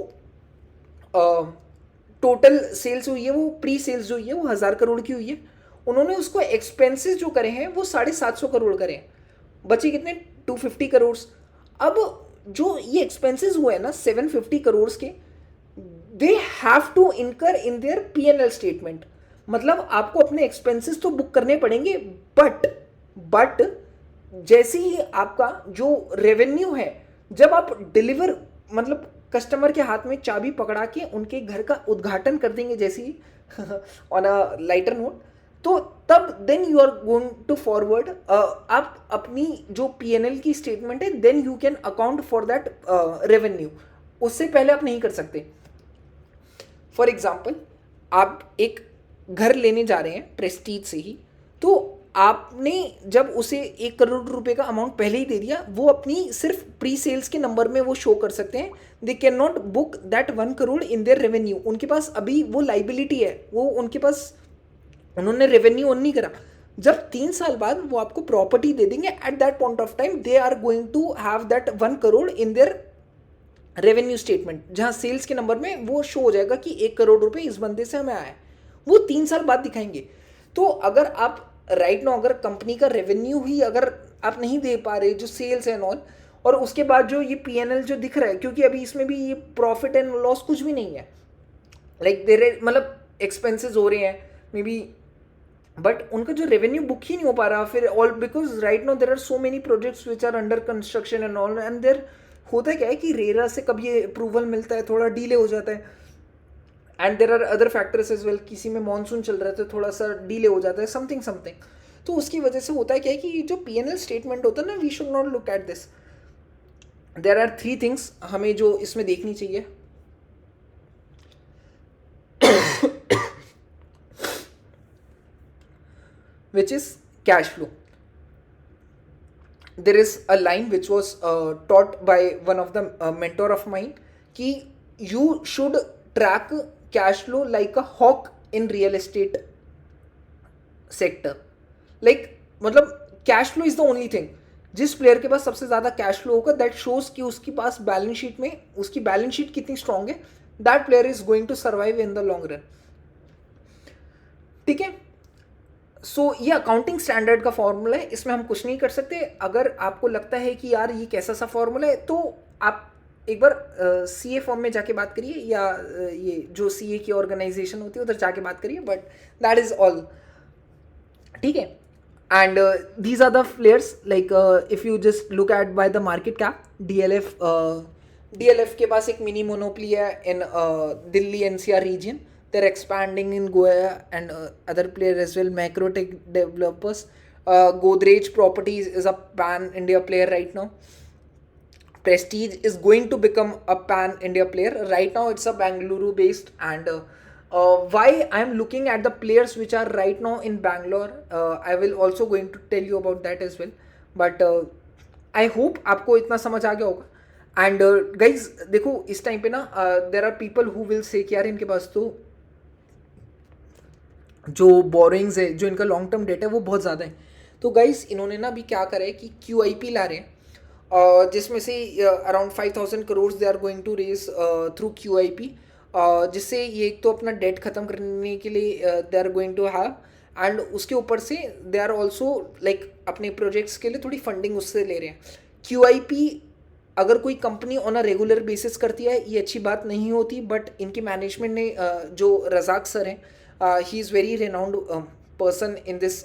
टोटल सेल्स हुई है, वो प्री सेल्स जो हुई है वो 1,000 करोड़ की हुई है, उन्होंने उसको एक्सपेंसेस जो करे हैं वो 750 करोड़ करे हैं, बचे कितने 250 करोड़। अब जो ये एक्सपेंसेस हुए हैं ना 750 करोड़ के, दे हैव टू इनकर इन देयर P&L स्टेटमेंट, मतलब आपको अपने एक्सपेंसेस तो बुक करने पड़ेंगे, बट जैसे ही आपका जो रेवेन्यू है, जब आप डिलीवर मतलब कस्टमर के हाथ में चाबी पकड़ा के उनके घर का उद्घाटन कर देंगे जैसे ही ऑन अ लाइटर नोट, तो तब then you are going to forward, आप अपनी जो P&L की स्टेटमेंट है then you can account for that revenue, उससे पहले आप नहीं कर सकते। फॉर एग्जाम्पल आप एक घर लेने जा रहे हैं प्रेस्टीज से ही, तो आपने जब उसे 1 करोड़ रुपए का अमाउंट पहले ही दे दिया, वो अपनी सिर्फ प्री सेल्स के नंबर में वो शो कर सकते हैं, they can not book that 1 crore in their revenue, उनके पास अभी वो लाइबिलिटी है, वो उनके पास उन्होंने रेवेन्यू ऑन नहीं करा। जब 3 साल बाद वो आपको प्रॉपर्टी दे देंगे, at that point of time they are going to have that 1 crore in their revenue statement, जहां सेल्स के नंबर में वो शो हो जाएगा कि 1 करोड़ रुपए इस बंदे से हमें आया है, वो 3 साल बाद दिखाएंगे। तो अगर आप राइट नाउ अगर कंपनी का रेवेन्यू ही अगर आप नहीं दे पा रहे, जो सेल्स एंड ऑल, और उसके बाद जो ये P&L जो दिख रहा है, क्योंकि अभी इसमें भी ये प्रॉफिट एंड लॉस कुछ भी नहीं है, लाइक देर मतलब एक्सपेंसेस हो रहे हैं मे बी, बट उनका जो रेवेन्यू बुक ही नहीं हो पा रहा, फिर all because right now there are so many projects which are under construction and all, and there होता क्या है कि रेरा से कभी अप्रूवल मिलता है, थोड़ा डिले हो जाता है, and there are other factors as well, किसी में मानसून चल रहा है तो थोड़ा सा डिले हो जाता है, समथिंग, तो उसकी वजह से होता है क्या है कि जो P&L स्टेटमेंट होता है ना, we should not look at this. There are 3 things हमें जो इसमें देखनी चाहिए। which is cash flow. There is a line which was taught by one of the mentor of mine कि you should track cash flow like a hawk in real estate sector. Like मतलब cash flow is the only thing, जिस player के पास सबसे ज़्यादा cash flow होगा that shows कि उसके पास बैलेंस शीट में उसकी बैलेंस शीट कितनी स्ट्रांग है, that player is going to survive in the long run, ठीक है। सो ये अकाउंटिंग स्टैंडर्ड का फॉर्मूला है, इसमें हम कुछ नहीं कर सकते। अगर आपको लगता है कि यार ये कैसा सा फॉर्मूला है, तो आप एक बार CA फॉर्म में जाके बात करिए, या ये जो CA की ऑर्गेनाइजेशन होती है उधर जाके बात करिए, बट दैट इज ऑल, ठीक है। And these are the players, like if you just look at by the market cap, DLF के पास एक मिनी मोनोपली है इन Delhi NCR region, they're expanding in Goa and other player as well, Macrotech developers, Godrej Properties is a pan India player right now, Prestige is going to become a pan India player, right now it's a Bangalore based, and why I am looking at the players which are right now in Bangalore, I will also going to tell you about that as well, but I hope आपको इतना समझ आ गया होगा। And guys देखो इस time पे ना there are people who will say कि यार इनके पास तो जो बोरिंग्स है, जो इनका लॉन्ग टर्म डेट है वो बहुत ज़्यादा है, तो गाइज इन्होंने ना अभी क्या करा है कि QIP ला रहे हैं, जिसमें से around 5,000 crore they are going to raise through QIP, जिससे ये एक तो अपना डेट ख़त्म करने के लिए they are going to have, and उसके ऊपर से दे आर ऑल्सो लाइक अपने प्रोजेक्ट्स के लिए थोड़ी फंडिंग उससे ले रहे हैं। QIP अगर कोई company on a regular basis करती है ये अच्छी बात नहीं होती, बट इनके मैनेजमेंट ने जो रजाक सर हैं, he is very renowned person in this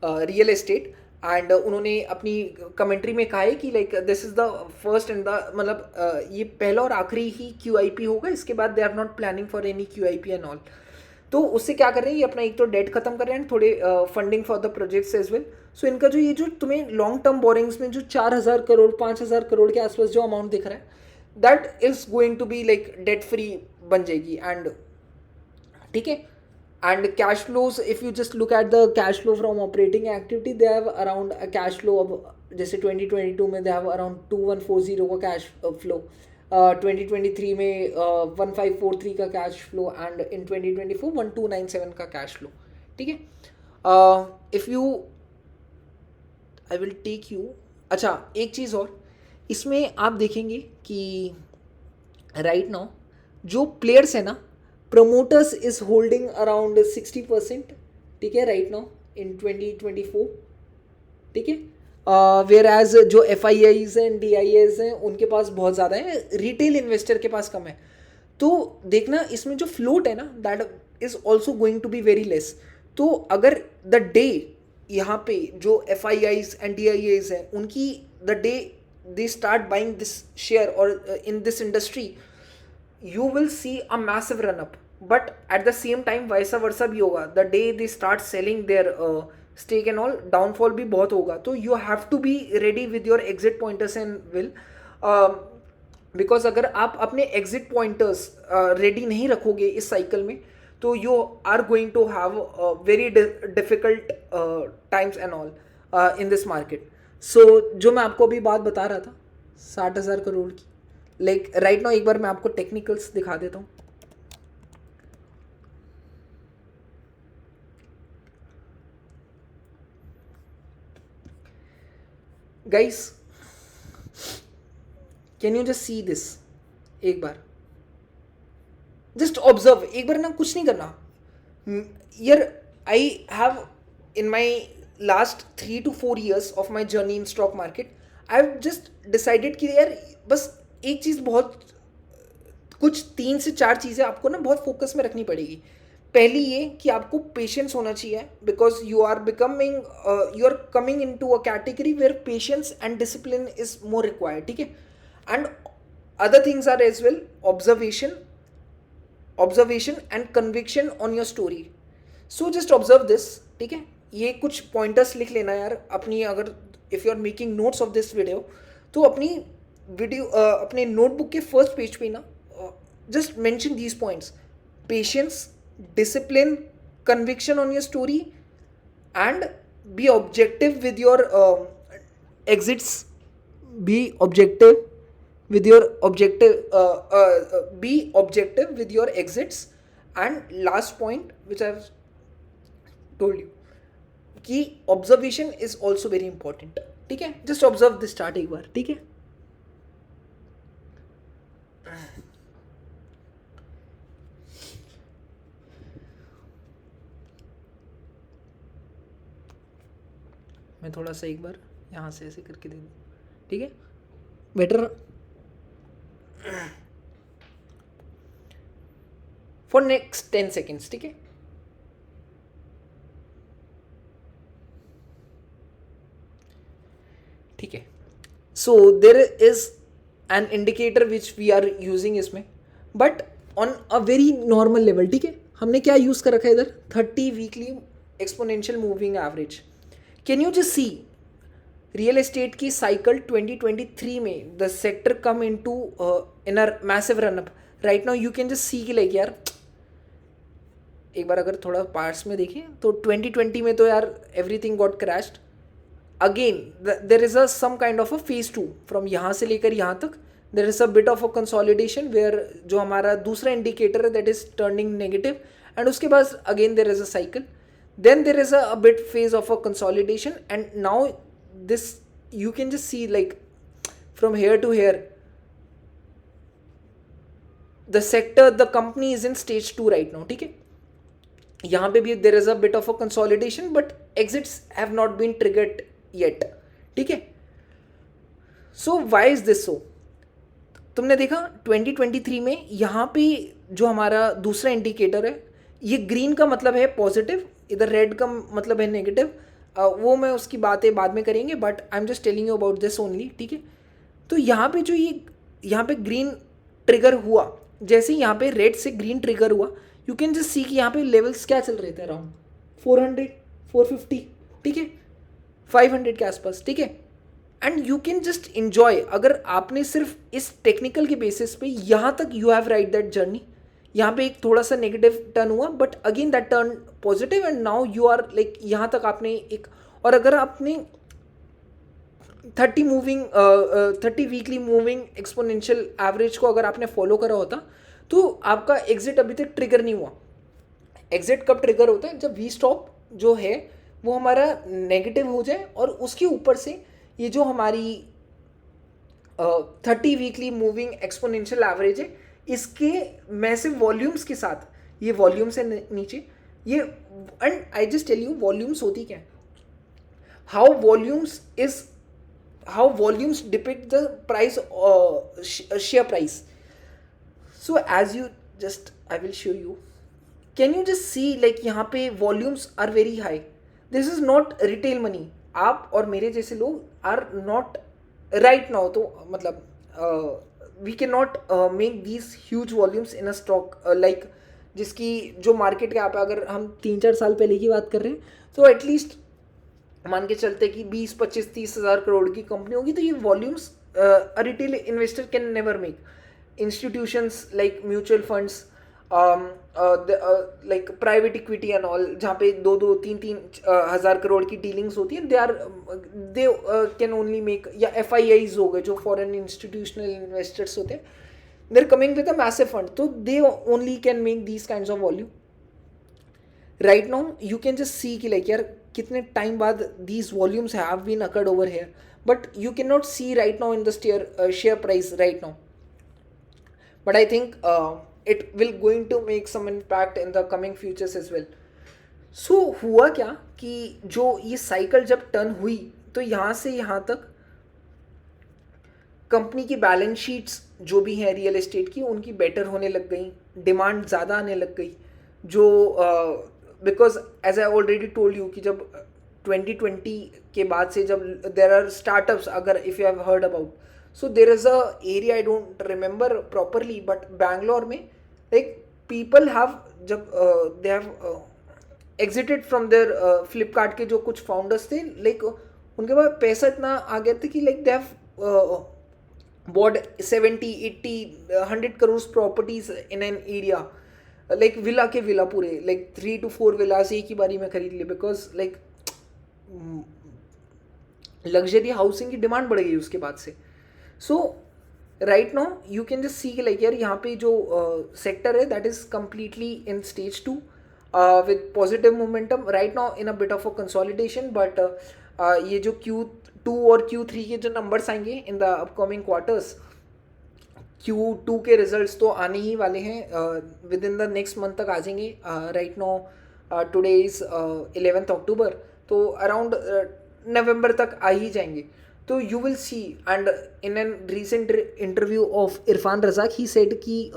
real estate, and उन्होंने अपनी कमेंट्री में कहा है कि like this is the first and the मतलब ये पहला और आखिरी ही QIP होगा, इसके बाद they are not planning for any QIP and all. तो उससे क्या कर रहे हैं, ये अपना एक तो डेट खत्म कर रहे हैं, थोड़े funding for the projects as well. So इनका जो ये जो तुम्हें लॉन्ग टर्म बोरिंग्स में जो 4,000 करोड़ 5,000 करोड़ के आसपास जो अमाउंट दिख रहा है, that is going to be like debt free बन जाएगी, एंड ठीक है। And cash flows, if you just look at the cash flow from operating activity, they have around a cash flow of जैसे 2022 में they have around 2140 का cash flow, 2023 में 1543 का cash flow, and in 2024 1297 का cash flow. ठीक है. If you I will take you. अच्छा, एक चीज़ और इसमें आप देखेंगे कि राइट नाउ जो प्लेयर्स है ना, प्रमोटर्स इज होल्डिंग अराउंड 60%. ठीक है, राइट नाउ इन 2024. ठीक है. वेयर एज जो FIIs हैं, DIAs हैं, उनके पास बहुत ज़्यादा है, रिटेल इन्वेस्टर के पास कम है. तो देखना इसमें जो फ्लोट है ना, that is also going to be very less. तो अगर द डे यहाँ पे जो FIIs एंड DIAs हैं, उनकी the day they start buying this share और in this industry, you will see a massive run up. But at the same time वैसा वर्सा भी होगा, the day they start selling their stake and all, downfall भी बहुत होगा. तो you have to be ready with your exit pointers and will, because अगर आप अपने exit pointers ready नहीं रखोगे इस cycle में, तो you are going to have very difficult times and all in this market. So जो मैं आपको अभी बात बता रहा था 60,000 करोड़ की, लाइक राइट नाउ एक बार मैं आपको टेक्निकल्स दिखा देता हूँ. Guys, can you just see this एक बार, जस्ट ऑब्जर्व एक बार ना, कुछ नहीं करना यार. I have in my last 3 to 4 years of my journey in stock market, I have just decided कि यार बस एक चीज़, बहुत कुछ 3 से 4 चीज़ें आपको ना बहुत फोकस में रखनी पड़ेगी. पहली ये कि आपको पेशेंस होना चाहिए, because you are coming into a category where patience and discipline is more required. ठीक है. And other things are as well observation and conviction on your story. So just observe this. ठीक है. ये कुछ pointers लिख लेना यार अपनी, अगर if you are making notes of this video, तो अपनी वीडियो अपने नोटबुक के फर्स्ट पेज पे ना just mention these points: patience, discipline, conviction on your story, and be objective with your exits. Be objective with your exits. And last point which I have told you कि observation is also very important. ठीक है. Just observe this chart एक बार. ठीक है. मैं थोड़ा सा एक बार यहाँ से ऐसे करके दे दूँ. ठीक है. Better for next 10 seconds. ठीक है. ठीक है. So there is an indicator which we are using इसमें, but on a very normal level. ठीक है. हमने क्या यूज़ कर रखा है इधर? 30 weekly exponential moving average. Can you just C real estate की साइकिल 2023 में the sector come into in a massive run up. Right now you can just see कि लाइक यार एक बार अगर थोड़ा पार्ट्स में देखें तो 2020 में तो यार everything got crashed. Again there is a some kind of a phase 2 from यहाँ से लेकर यहाँ तक. There is a bit of a consolidation where जो हमारा दूसरा इंडिकेटर है that is turning negative, and उसके बाद again there is a cycle. Then there is a bit phase of a consolidation, and now this you can just see like from here to here the sector, the company is in stage 2 right now. ठीक है. यहाँ पे भी there is a bit of a consolidation, but exits have not been triggered yet. ठीक है. So why is this so? तुमने देखा 2023 में यहाँ पे जो हमारा दूसरा इंडिकेटर है, ये ग्रीन का मतलब है पॉजिटिव, इधर रेड का मतलब है नेगेटिव. वो मैं उसकी बातें बाद में करेंगे, but I am just telling you about this only. ठीक है. तो यहाँ पे जो ये यहाँ पे ग्रीन ट्रिगर हुआ, जैसे यहाँ पे रेड से ग्रीन ट्रिगर हुआ, यू कैन जस्ट सी कि यहाँ पे लेवल्स क्या चल रहे थे, अराउंड 400, 450. ठीक है. 500 के आसपास. ठीक है. And you can just enjoy, अगर आपने सिर्फ इस टेक्निकल के बेसिस पे यहाँ तक you have ride that journey, यहाँ पे एक थोड़ा सा नेगेटिव टर्न हुआ, but again that turn positive and now you are like यहाँ तक आपने एक, और अगर आपने 30 वीकली मूविंग एक्सपोनेंशियल एवरेज को अगर आपने फॉलो करा होता तो आपका एग्जिट अभी तक ट्रिगर नहीं हुआ. एग्जिट कब ट्रिगर होता है? जब वी स्टॉप जो है वो हमारा नेगेटिव हो जाए और उसके ऊपर से ये जो हमारी 30 वीकली मूविंग एक्सपोनेंशियल एवरेज है इसके मैसिव वॉल्यूम्स के साथ, ये वॉल्यूम्स है नीचे ये, and I just tell you volumes होती क्या है, how volumes depict the price, share price. So as you just I will show you, can you just see like यहाँ पे volumes are very high. This is not retail money. आप और मेरे जैसे लोग आर नॉट राइट नाउ, तो मतलब we can not make these huge volumes in a stock like जिसकी जो मार्केट कैप है, अगर हम 3-4 साल पहले की बात कर रहे हैं तो एटलीस्ट मान के चलते कि 20-25-30 हज़ार करोड़ की कंपनी होगी, तो ये volumes retail investor can never make. Institutions like mutual funds, like private equity and all, जहाँ पे 2-3 हज़ार करोड़ की डीलिंग्स होती है, दे कैन ओनली मेक, या FIIs हो गए जो फॉरेन इंस्टीट्यूशनल इन्वेस्टर्स होते हैं, they are coming with a massive fund, तो they only can make these kinds of volume. Right now you can just see कि लाइक यार कितने टाइम बाद these volumes have been occurred over here, but you can not see right now in the share price right now. But I think it will going to make some impact in the coming futures as well. So हुआ क्या कि जो ये cycle जब turn हुई तो यहाँ से यहाँ तक कंपनी की बैलेंस शीट्स जो भी हैं रियल एस्टेट की उनकी बेटर होने लग गई, डिमांड ज़्यादा आने लग गई, जो because as I already told you कि जब 2020 के बाद से जब देर आर स्टार्टअप्स, अगर if you have heard about, so there is a area I don't remember properly, but Bangalore में like people have जब they have exited from their Flipkart के जो कुछ founders थे, like उनके पास पैसा इतना आ गया था कि like they have bought 70-80-100 crores properties in an area, like villa के विला पूरे, like 3 to 4 विलास एक ही बारी में खरीद लिए, because like लग्जरी हाउसिंग की डिमांड बढ़ गई उसके बाद से. So right now you can just see like यार यहाँ पे जो सेक्टर है that is completely in stage 2 with positive momentum right now in a bit of a consolidation, but ये जो Q2 और Q3 के जो नंबर्स आएंगे in the upcoming quarters, Q2 के रिजल्ट्स तो आने ही वाले हैं with in the next month तक आ जाएंगे. Right now today is 11 October, तो अराउंड नवंबर तक आ ही जाएंगे. तो you will see, and in an recent interview of Irfan Razak he said कि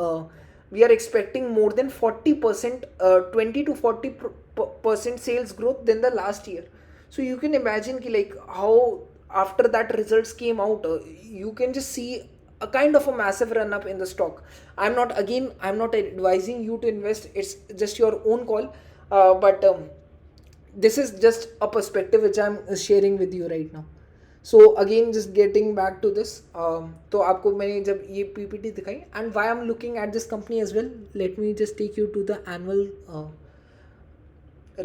we are expecting more than 40%, 20 to 40% sales growth than the last year. So you can imagine कि like how after that results came out you can just C a kind of a massive run up in the stock. I'm not advising you to invest, it's just your own call, but this is just a perspective which I'm sharing with you right now. So again just getting back to this, तो आपको मैंने जब ये PPT दिखाई and why I'm looking at this company as well, let me just take you to the annual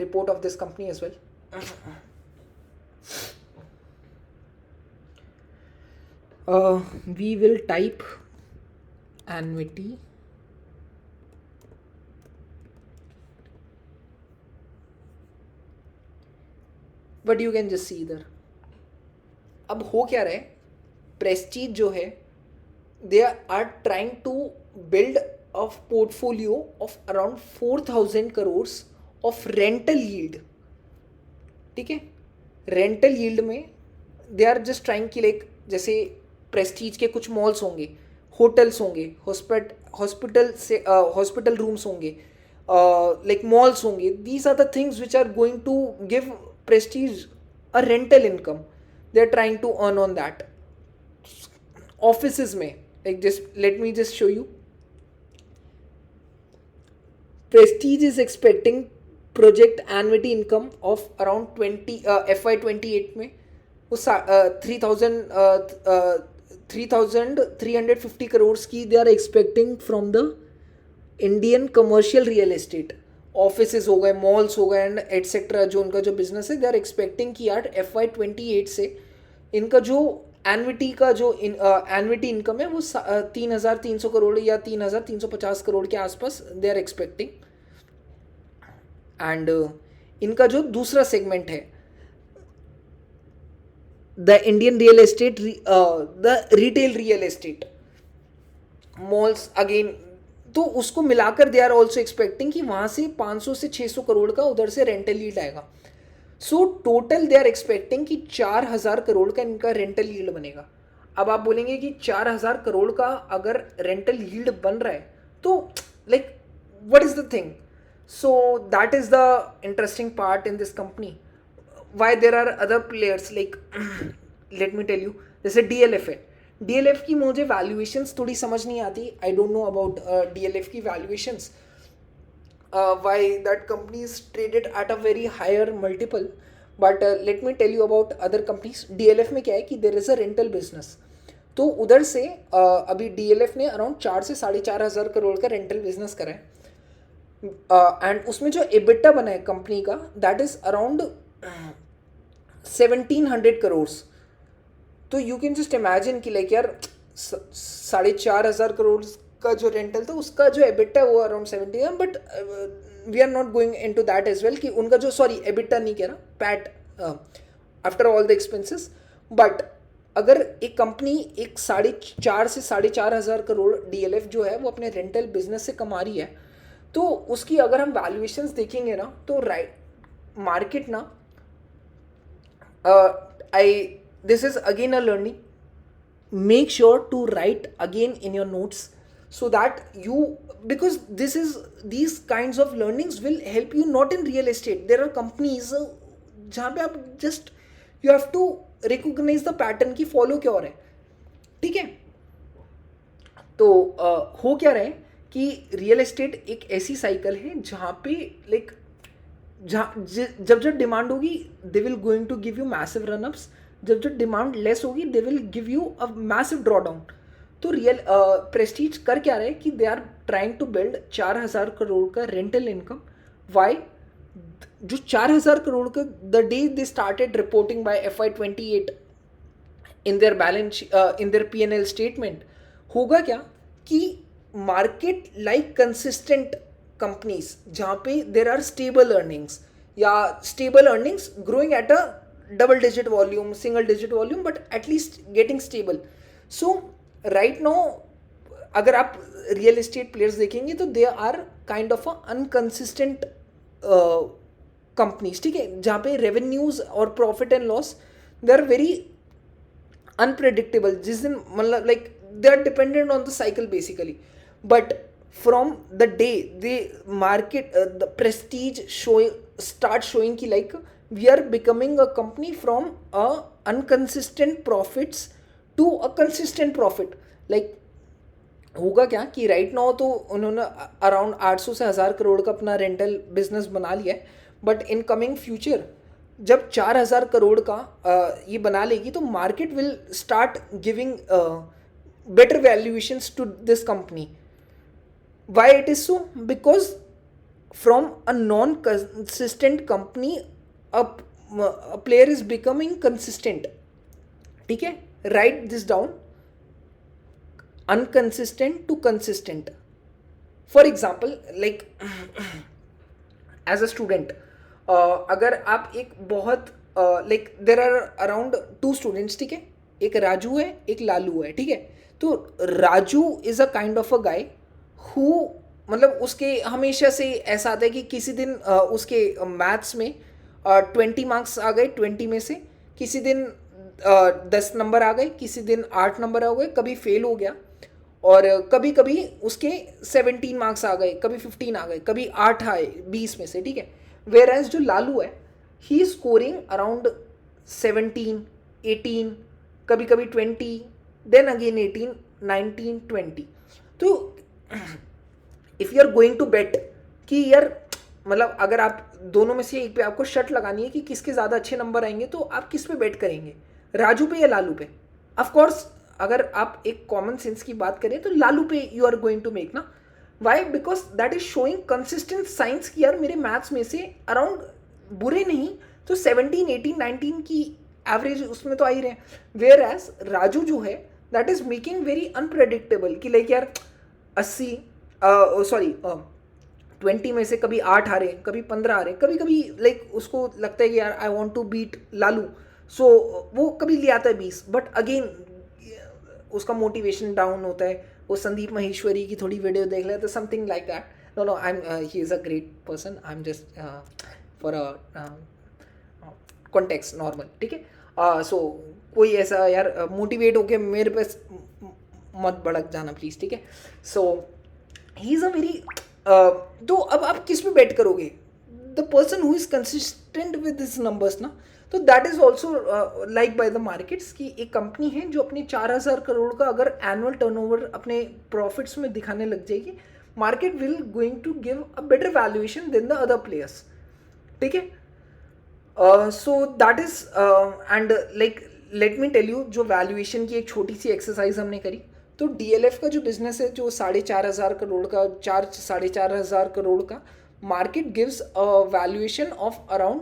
report of this company as well. We will type annuity, but you can just see there. अब हो क्या रहा है, Prestige जो है they are trying to build a portfolio of around 4,000 crore of rental yield. ठीक है, rental yield में दे आर जस्ट ट्राइंग कि लाइक जैसे प्रेस्टीज के कुछ मॉल्स होंगे, होटल्स होंगे, हॉस्पिटल रूम्स होंगे, लाइक मॉल्स होंगे, these are the things which are going to give Prestige a rental income. They are trying to earn on that. Offices में like just let me just show you. Prestige is expecting project annuity income of around 20 FY28 में वो 3,350 crores की they are expecting from the Indian commercial real estate, offices हो गए, malls हो गए and etcetera, जो उनका जो बिजनेस है, दे आर एक्सपेक्टिंग कि यार FY 28 से इनका जो एनविटी का जो एनविटी इनकम है वो 3,300 करोड़ या 3,350 करोड़ के आसपास दे आर एक्सपेक्टिंग। एंड इनका जो दूसरा सेगमेंट है the Indian real estate, the retail real estate, malls again, तो उसको मिलाकर दे आर ऑल्सो एक्सपेक्टिंग कि वहाँ से 500 से 600 करोड़ का उधर से रेंटल यील्ड आएगा। So total they are expecting कि 4,000 करोड़ का इनका रेंटल यील्ड बनेगा। अब आप बोलेंगे कि 4,000 करोड़ का अगर रेंटल यील्ड बन रहा है तो like what is the thing? So that is the interesting part in this company. Why there are other players like let me tell you, जैसे DLF है। DLF की मुझे वैल्यूएशंस थोड़ी समझ नहीं आती, I don't know about DLF की valuations, why that company is traded at a very higher multiple, but let me tell you about other companies. DLF में क्या है कि there is a rental business, तो उधर से अभी DLF ने अराउंड 4 से 4,500 करोड़ का रेंटल बिजनेस करा है, एंड उसमें जो EBITDA बना है कंपनी का दैट इज अराउंड 1,700 करोड़। तो यू कैन जस्ट इमेजिन कि लाइक यार 4,500 करोड़ का जो रेंटल था उसका जो EBITDA है वो अराउंड 70 है, but we are not going into that as well कि उनका जो EBITDA नहीं कह रहा, PAT after all the expenses. But अगर एक कंपनी एक 4,500 से 4,500 करोड़ DLF जो है वो अपने रेंटल बिजनेस से कमा रही है, तो उसकी अगर हम वैल्यूएशंस देखेंगे ना तो राइट मार्केट ना, this is again a learning. Make sure to write again in your notes so that you, because these kinds of learnings will help you not in real estate. There are companies जहाँ पे आप just you have to recognize the pattern की follow क्या हो रहा है, ठीक है? तो हो क्या रहा है कि रियल एस्टेट एक ऐसी साइकिल है जहाँ पे लाइक जब जब डिमांड होगी they will going to give you massive run ups, जब जब डिमांड लेस होगी they will give you a massive draw down. तो रियल प्रेस्टीज कर क्या रहे कि they are trying to build 4,000 crore का रेंटल इनकम। वाई? जो 4,000 करोड़ का the day they started reporting by FY 28 in their balance in their P&L statement, होगा क्या कि मार्केट लाइक कंसिस्टेंट कंपनीज जहाँ पे देर आर स्टेबल अर्निंग्स या stable earnings growing at a double digit volume, single digit volume, but at least getting stable. So right now अगर आप real estate players देखेंगे तो they are kind of a unconsistent companies, ठीक है, जहाँ पे revenues और profit and loss they are very unpredictable, जिस दिन मतलब like they are dependent on the cycle basically. But from the day the market the prestige start showing ki like we are becoming a company from a inconsistent profits to a consistent profit, like होगा क्या कि right now तो उन्होंने around 800 से 1,000 करोड़ का अपना rental business बना लिया है, बट इन कमिंग फ्यूचर जब 4,000 करोड़ का ये बना लेगी तो market will start giving better valuations to this company. Why it is so? Because from a non-consistent company a player is becoming consistent, ठीक है? Write this down, unconsistent to consistent. For example, like as a student, अगर आप एक बहुत like there are around 2 students, ठीक है, एक राजू है एक लालू है, ठीक है? तो Raju is a kind of a guy who मतलब उसके हमेशा से ऐसा आता है कि किसी दिन उसके मैथ्स में 20 मार्क्स आ गए 20 में से, किसी दिन 10 नंबर आ गए, किसी दिन 8 नंबर आ गए, कभी फेल हो गया, और कभी कभी उसके 17 मार्क्स आ गए, कभी 15 आ गए, कभी 8 आए 20 में से, ठीक है? वेयर एज जो लालू है ही इज स्कोरिंग अराउंड 17, 18, कभी कभी 20, देन अगेन 18, 19, 20. तो if you are going to bet कि यार मतलब अगर आप दोनों में से एक पे आपको शर्ट लगानी है कि किसके ज़्यादा अच्छे नंबर आएंगे, तो आप किस पे बेट करेंगे, राजू पे या लालू पे? ऑफ कोर्स अगर आप एक कॉमन सेंस की बात करें तो लालू पे you are going to make ना, why? Because that is showing consistent science कि यार मेरे मैथ्स में से अराउंड बुरे नहीं तो 17, 18, 19 की एवरेज उसमें तो आ ही रहे हैं. वेयर एज राजू जो है that is making very unpredictable कि लाइक यार 80, सॉरी 20 में से कभी 8 आ रहे, कभी 15 आ रहे, कभी कभी लाइक उसको लगता है कि यार I want to beat Lalu, so वो कभी ले आता है 20, बट अगेन उसका मोटिवेशन डाउन होता है. वो संदीप महेश्वरी की थोड़ी वीडियो देख ले तो something like that. No no, I am he is a great person, I am just for a context normal. ठीक है. सो कोई ऐसा यार मोटिवेट होके मेरे पे मत भड़क जाना प्लीज़. ठीक है. सो ही इज़ अ वेरी, तो अब आप किस पे बेट करोगे? The person who is consistent with this numbers ना. तो that is also like by the markets की एक कंपनी है जो अपने 4,000 करोड़ का अगर एनुअल टर्नओवर अपने प्रॉफिट्स में दिखाने लग जाएगी, market will going to give a better valuation than the other players. ठीक है. So that is and like let me tell you, जो वैल्यूएशन की एक छोटी सी एक्सरसाइज हमने करी, तो डीएलएफ का जो बिजनेस है जो 4,500 करोड़ का, 4,500 का, market gives a valuation of around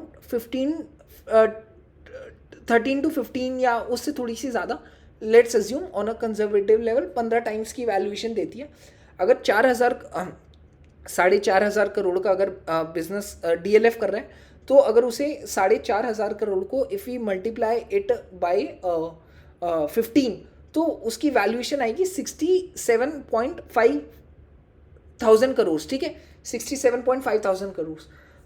13 to 15 या उससे थोड़ी सी ज़्यादा, let's assume on a conservative level 15 times की वैल्यूएशन देती है. अगर 4,500 करोड़ का अगर बिजनेस डीएलएफ कर रहा है, तो अगर उसे 4,500 करोड़ को if you multiply it by 15, तो उसकी वैल्यूएशन आएगी 67.5 थाउजेंड करोड़. ठीक है. 67.5 थाउजेंड करोड़.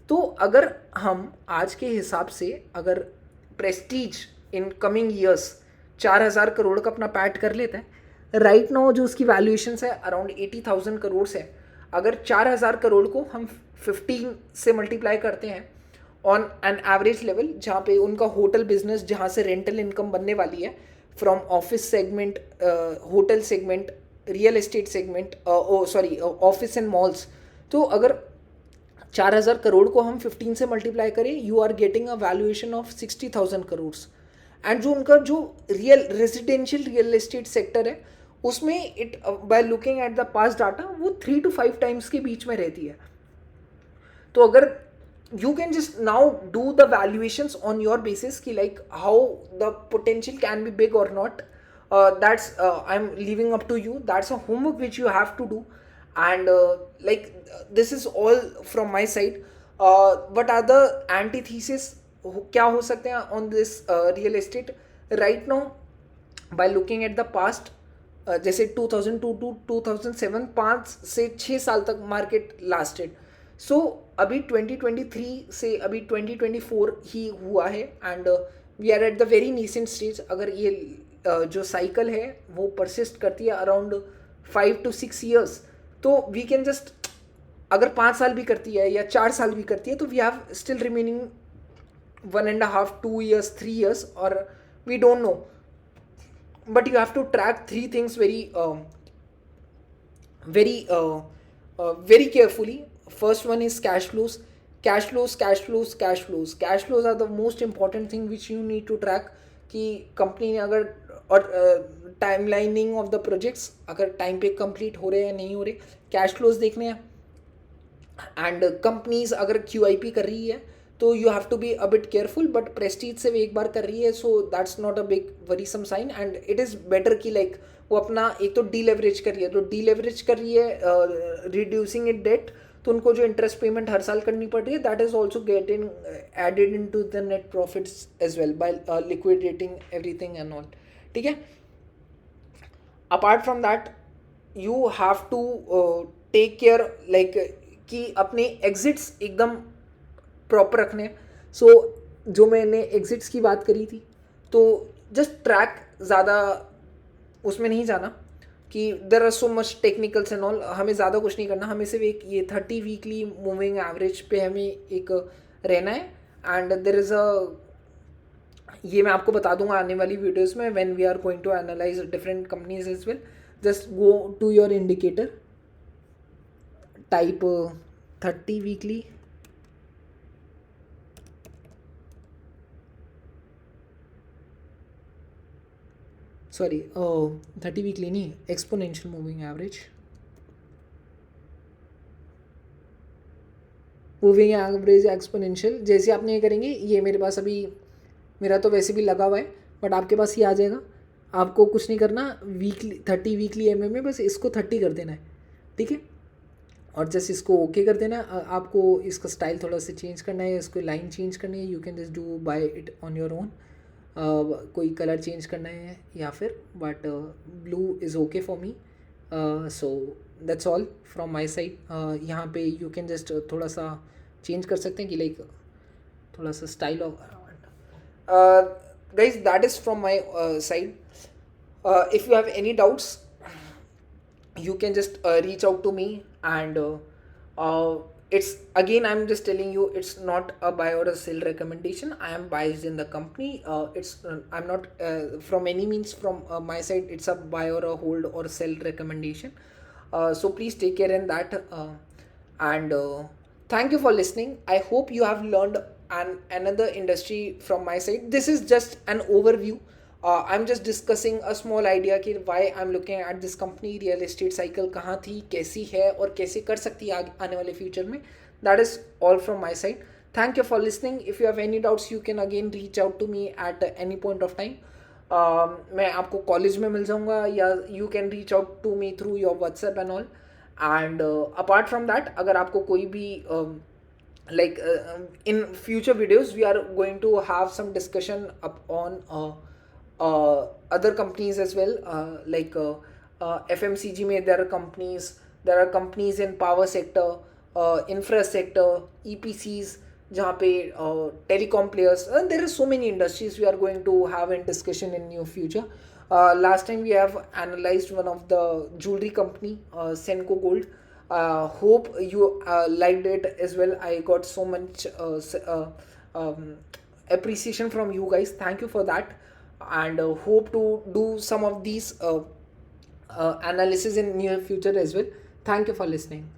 तो अगर हम आज के हिसाब से अगर Prestige in coming years 4,000 crore का अपना पैट कर लेता है, राइट नाउ जो उसकी वैल्यूएशन है अराउंड 80,000 करोड़ है. अगर 4,000 करोड़ को हम 15 से मल्टीप्लाई करते हैं ऑन एन एवरेज लेवल, जहाँ पे उनका होटल बिजनेस, जहाँ से रेंटल इनकम बनने वाली है from office segment, hotel segment, real estate segment, sorry office and malls, तो अगर 4,000 करोड़ को हम 15 से मल्टीप्लाई करें, you are getting a valuation of 60,000 crore. And जो उनका जो real residential real estate sector है, उसमें it by looking at the past data वो 3 to 5 टाइम्स के बीच में रहती है. तो अगर you can just now do the valuations on your basis ki like how the potential can be big or not, that's I'm leaving up to you. That's a homework which you have to do. And this is all from my side. What are the antithesis क्या हो सकते हैं on this real estate right now by looking at the past? जैसे 2002 to 2007, 5 से 6 साल तक market lasted. सो अभी 2023 से अभी 2024 ही हुआ है and we are at the very nascent stage. अगर ये जो साइकिल है वो परसिस्ट करती है अराउंड 5 to 6 ईयर्स, तो वी कैन जस्ट, अगर 5 साल भी करती है या 4 साल भी करती है, तो we have still remaining 1.5, 2 years, 3 years, or we don't know. But you have to track 3 things very carefully. First one is cash flows. Cash flows are the most important thing which you need to track. कि company ने अगर, और टाइमलाइनिंग of the projects अगर time पे complete हो रहे हैं या नहीं हो रहे, कैश फ्लोज देखने हैं. एंड कंपनीज अगर QIP कर रही है तो you have to be a bit careful, but Prestige से भी एक बार कर रही है, so that's not a big worrisome sign. And it is better कि लाइक वो अपना एक तो डीलेवरेज कर रही है, तो डीलेवरेज कर रही है रिड्यूसिंग इट डेट, तो उनको जो इंटरेस्ट पेमेंट हर साल करनी पड़ रही है that is also getting added into the net profits as well by liquidating everything and all. ठीक है. Apart from that you have to take care like कि अपने एग्जिट्स एकदम प्रॉपर रखने. सो जो मैंने एग्जिट्स की बात करी थी, तो जस्ट ट्रैक, ज़्यादा उसमें नहीं जाना कि there are so much technicals and all, हमें ज़्यादा कुछ नहीं करना. हमें सिर्फ एक ये 30 वीकली मूविंग एवरेज पे हमें एक रहना है. एंड देर इज़ अ, ये मैं आपको बता दूंगा आने वाली वीडियोस में when we are going to analyze different companies as well. Just go to your indicator, type 30 weekly, sorry 30 weekly नहीं, exponential moving average. Moving average exponential, जैसे आपने ये करेंगे, ये मेरे पास अभी, मेरा तो वैसे भी लगा हुआ है, बट आपके पास ये आ जाएगा। आपको कुछ नहीं करना, वीकली 30 वीकली एम में बस इसको 30 कर देना है, ठीक है। और जैसे इसको ओके कर देना। आपको इसका स्टाइल थोड़ा सा चेंज करना है, इसको लाइन चेंज करनी है, you can just do by it on your own. कोई कलर चेंज करना है या फिर, but blue is okay for me. So that's all from my side. यहाँ पे यू कैन जस्ट थोड़ा सा चेंज कर सकते हैं कि लाइक थोड़ा सा style of, guys, that is from my side. If you have any doubts, you can just reach out to me, and it's, again, I'm just telling you, it's not a buy or a sell recommendation. I am biased in the company. It's I'm not from any means from my side it's a buy or a hold or sell recommendation. So please take care in that. And thank you for listening. I hope you have learned another industry from my side. This is just an overview. I'm just discussing a small idea कि why I'm looking at this company, real estate cycle कहाँ थी, कैसी है और कैसे कर सकती है आने वाले फ्यूचर में. That is all from my side. Thank you for listening. If you have any doubts, you can again reach out to me at any point of time. मैं आपको कॉलेज में मिल जाऊँगा, या you can reach out to me through your WhatsApp and all. And apart from that, अगर आपको कोई भी like in future videos we are going to have some discussion up on other companies as well, like FMCG में there are companies in power sector, infra sector, EPCs, जहाँ पे telecom players, there are so many industries we are going to have in discussion in near future. Last time we have analyzed one of the jewelry company, Senco Gold. Hope you liked it as well. I got so much appreciation from you guys. Thank you for that, and hope to do some of these analysis in near future as well. Thank you for listening.